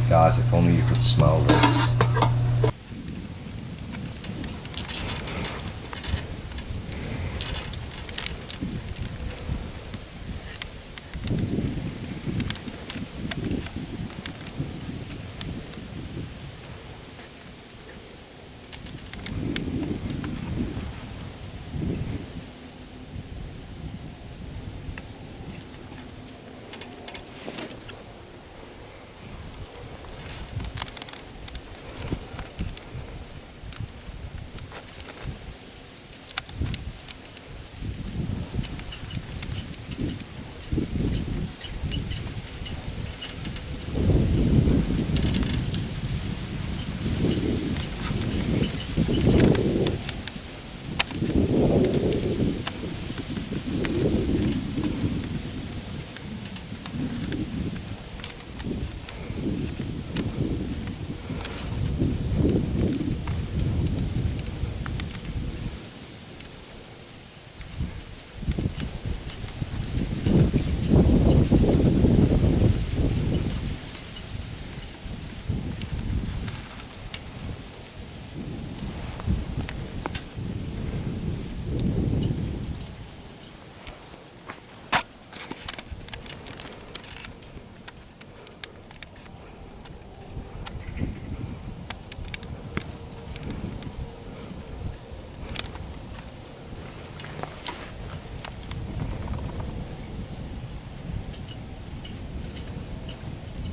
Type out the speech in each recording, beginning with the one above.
Guys, if only you could smell this.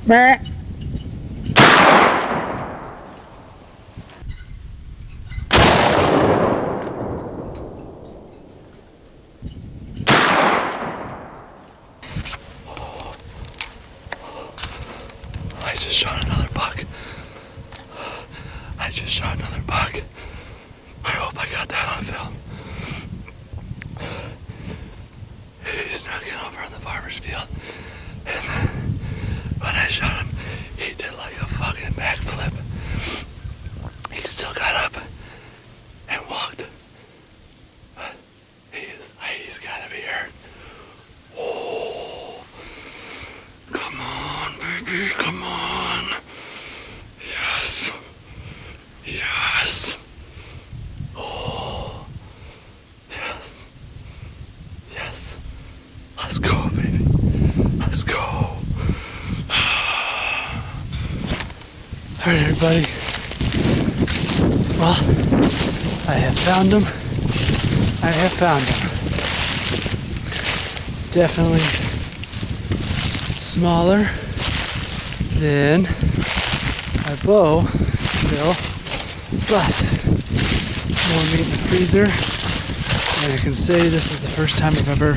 Bah. I just shot another buck. I just shot another buck. I hope I got that on film. He's snugging over in the farmer's field. And then when I shot him, he did like a fucking backflip. He still got up and walked. But he's gotta be hurt. Oh, come on, baby, come on. Yes. Yes. Oh, yes. Yes. Let's go, baby. Let's go. Alright, everybody. Well, I have found him. I have found him. It's definitely smaller than my bow bill, but more meat in the freezer. And I can say this is the first time I've ever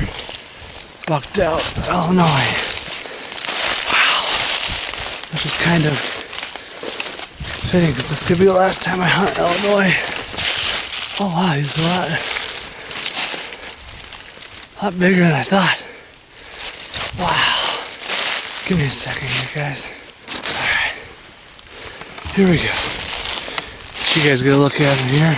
bucked out Illinois. Wow. Which is kind of fitting because this could be the last time I hunt Illinois. Oh wow, he's a lot bigger than I thought. Wow. Give me a second here, guys. Alright. Here we go. You guys get a look at him here.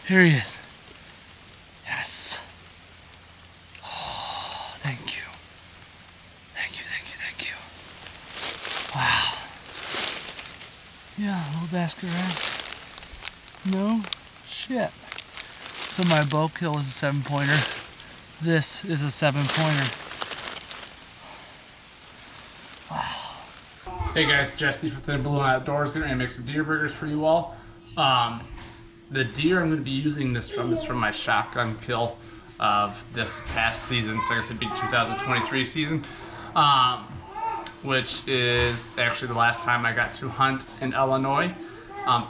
Here he is. Yes. Oh, thank you. Thank you, thank you, thank you. Wow. Yeah, a little basket rack. No shit. So my bow kill is a 7-pointer. This is a 7-pointer. Wow. Hey guys, Jesse from Thin Blue Outdoors, gonna make some deer burgers for you all. The deer I'm going to be using this is from my shotgun kill of this past season, so I guess it'd be 2023 season, which is actually the last time I got to hunt in Illinois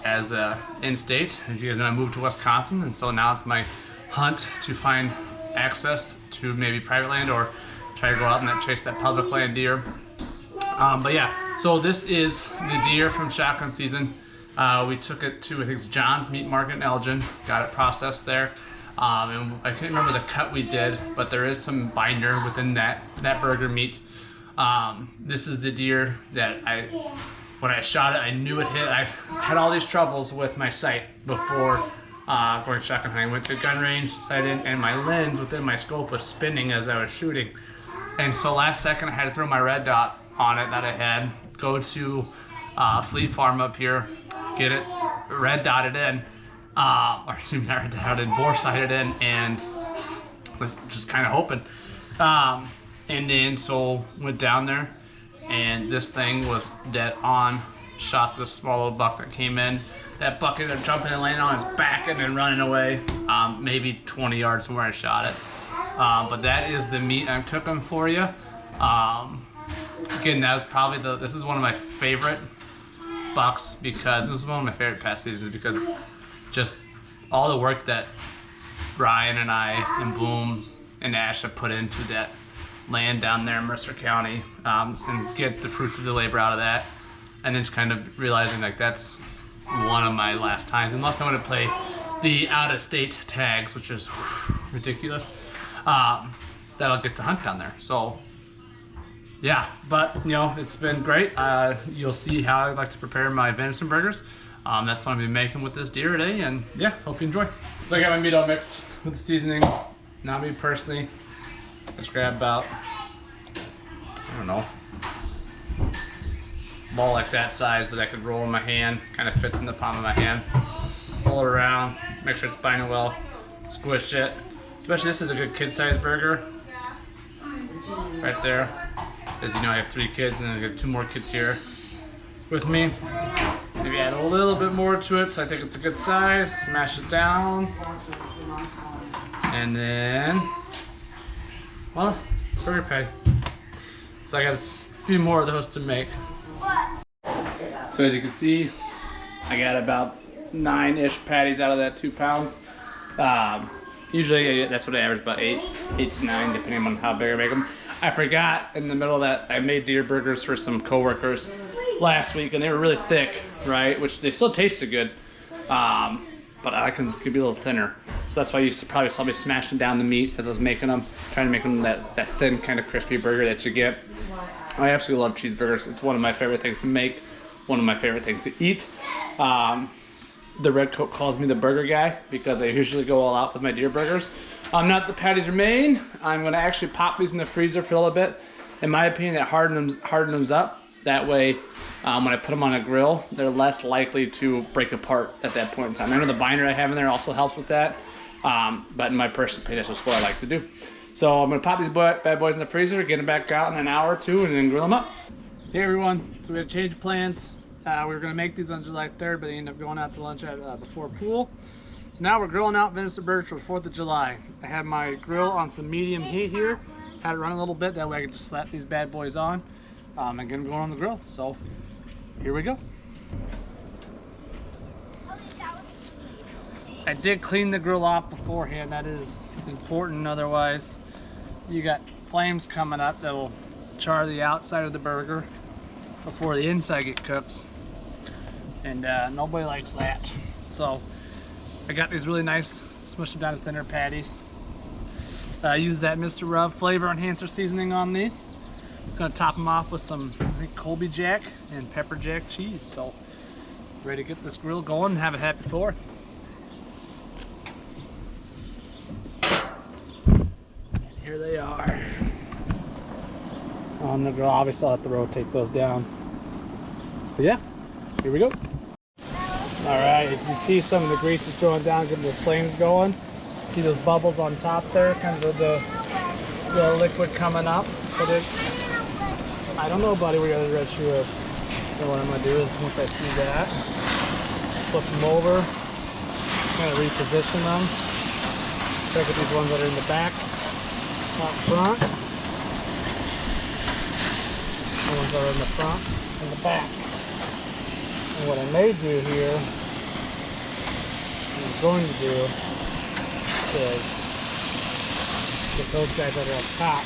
as a in-state. As you guys know, I moved to Wisconsin, and so now it's my hunt to find access to maybe private land or try to go out and chase that public land deer. But yeah, so this is the deer from shotgun season. We took it to, I think it's John's Meat Market in Elgin, got it processed there. And I can't remember the cut we did, but there is some binder within that burger meat. This is the deer that when I shot it, I knew it hit. I had all these troubles with my sight before going shotgun hunting. I went to a gun range, sighted, and my lens within my scope was spinning as I was shooting. And so last second, I had to throw my red dot on it that I had, go to Fleet Farm up here, get it red dotted in, or excuse me, not red dotted, bore sighted in, and just kind of hoping. And then so went down there, and this thing was dead on. Shot this small little buck that came in. That buck ended up jumping and landing on his back and then running away, maybe 20 yards from where I shot it. But that is the meat I'm cooking for you. Again, that was probably this is one of my favorite bucks, because this is one of my favorite past seasons, because just all the work that Ryan and I and Boom and Ash have put into that land down there in Mercer County, and get the fruits of the labor out of that, and then just kind of realizing like that's one of my last times, unless I want to play the out-of-state tags, which is ridiculous, that I'll get to hunt down there. So yeah, but you know, it's been great. You'll see how I like to prepare my venison burgers. That's what I'm gonna be making with this deer today, and yeah, hope you enjoy. So I got my meat all mixed with the seasoning. Not me personally. Just grab about, I don't know, ball like that size that I could roll in my hand. Kind of fits in the palm of my hand. Roll it around, make sure it's binding well, squish it. Especially this is a good kid-sized burger. Right there. As you know, I have 3 kids and I got 2 more kids here with me. Maybe add a little bit more to it, so I think it's a good size. Smash it down. And then, well, burger patty. So I got a few more of those to make. So as you can see, I got about 9-ish patties out of that 2 pounds. Usually that's what I average, about 8 to 9, depending on how big I make them. I forgot in the middle of that, I made deer burgers for some coworkers last week, and they were really thick, right? Which they still tasted good, but I could be a little thinner. So that's why you probably saw me smashing down the meat as I was making them, trying to make them that thin, kind of crispy burger that you get. I absolutely love cheeseburgers. It's one of my favorite things to make, one of my favorite things to eat. The red coat calls me the burger guy because I usually go all out with my deer burgers. Not the patties remain. I'm gonna actually pop these in the freezer for a little bit. In my opinion, that harden them up. That way, when I put them on a grill, they're less likely to break apart at that point in time. I know the binder I have in there also helps with that, but in my personal opinion, that's just what I like to do. So I'm gonna pop these bad boys in the freezer, get them back out in an hour or 2, and then grill them up. Hey everyone, so we had to change plans. We were gonna make these on July 3rd, but I ended up going out to lunch at before pool. So now we're grilling out venison burgers for 4th of July. I had my grill on some medium heat here. Had it run a little bit, that way I could just slap these bad boys on and get them going on the grill. So here we go. I did clean the grill off beforehand. That is important, otherwise you got flames coming up that will char the outside of the burger before the inside gets cooked, and nobody likes that. So I got these really nice, smushed them down to thinner patties. I use that Mr. Rubb flavor enhancer seasoning on these. I'm gonna top them off with some, I think, Colby Jack and pepper jack cheese. So ready to get this grill going and have a happy 4th. Here they are on the grill. Obviously I'll have to rotate those down. But yeah, here we go. Alright, as you see, some of the grease is going down, getting those flames going. See those bubbles on top there, kind of the liquid coming up. But I don't know, buddy, where your other red shoe is. So what I'm going to do is, once I see that, flip them over, kind of reposition them. Check out these ones that are in the back, up front. The ones that are in the front and the back. And what I may do here, what I'm going to do, is get those guys that are up top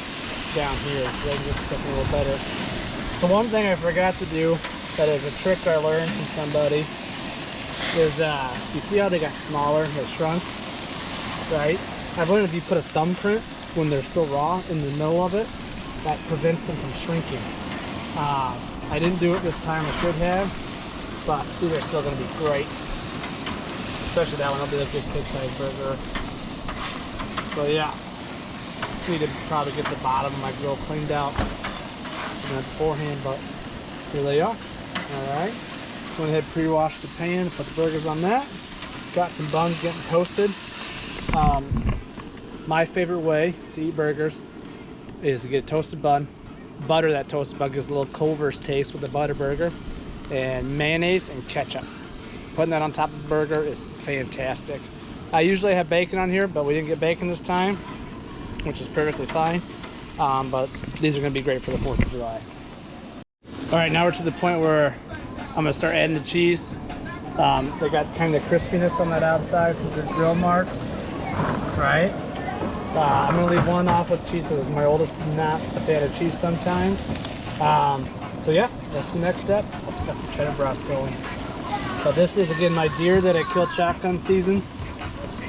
down here so they can get cooking a little better. So one thing I forgot to do, that is a trick I learned from somebody, is you see how they got smaller, they shrunk? right? I've learned if you put a thumbprint when they're still raw in the middle of it, that prevents them from shrinking. I didn't do it this time, I should have, but these are still going to be great. Especially that one, that'll be a good kid-sized burger. So yeah, need to probably get the bottom of my grill cleaned out beforehand, but here they are. Alright, went ahead and pre-washed the pan, put the burgers on that. Got some buns getting toasted. My favorite way to eat burgers is to get a toasted bun, butter that toasted bun, gives a little Culver's taste with the butter burger, and mayonnaise and ketchup. Putting that on top of the burger is fantastic. I usually have bacon on here, but we didn't get bacon this time, which is perfectly fine. But these are going to be great for the 4th of July. All right, now we're to the point where I'm going to start adding the cheese. They got kind of crispiness on that outside, some good grill marks, right? I'm going to leave one off with cheese because my oldest is not a fan of cheese sometimes. So yeah, that's the next step. Let's get some cheddar broth going. So this is, again, my deer that I killed shotgun season.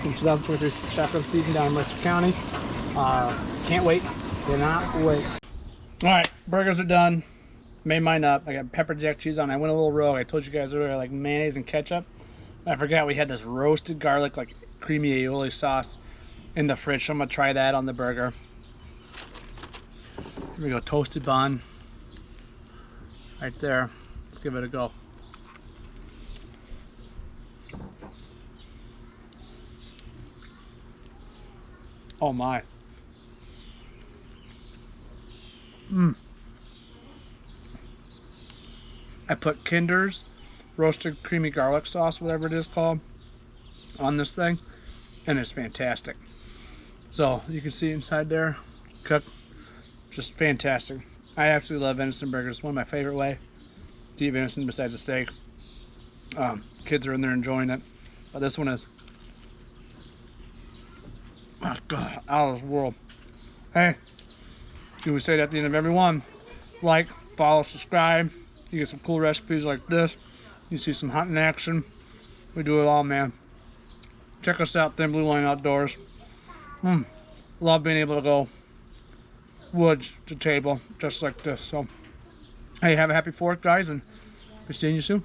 In 2023 shotgun season down in Mercer County. Can't wait. Cannot wait. Alright, burgers are done. Made mine up. I got pepper jack cheese on. I went a little rogue. I told you guys earlier, like mayonnaise and ketchup. I forgot we had this roasted garlic, like creamy aioli sauce in the fridge. So I'm gonna try that on the burger. Here we go, toasted bun. Right there. Let's give it a go. Oh my. I put Kinder's roasted creamy garlic sauce, whatever it is called, on this thing, and it's fantastic. So you can see inside there, cooked, just fantastic. I absolutely love venison burgers. It's one of my favorite way to eat venison besides the steaks. Kids are in there enjoying it, but this one is, oh God, out of this world. Hey, we say that at the end of every one. Like, follow, subscribe. You get some cool recipes like this. You see some hunting action. We do it all, man. Check us out, Thin Blue Line Outdoors. Love being able to go woods to table just like this. So, hey, have a happy 4th, guys, and we'll see you soon.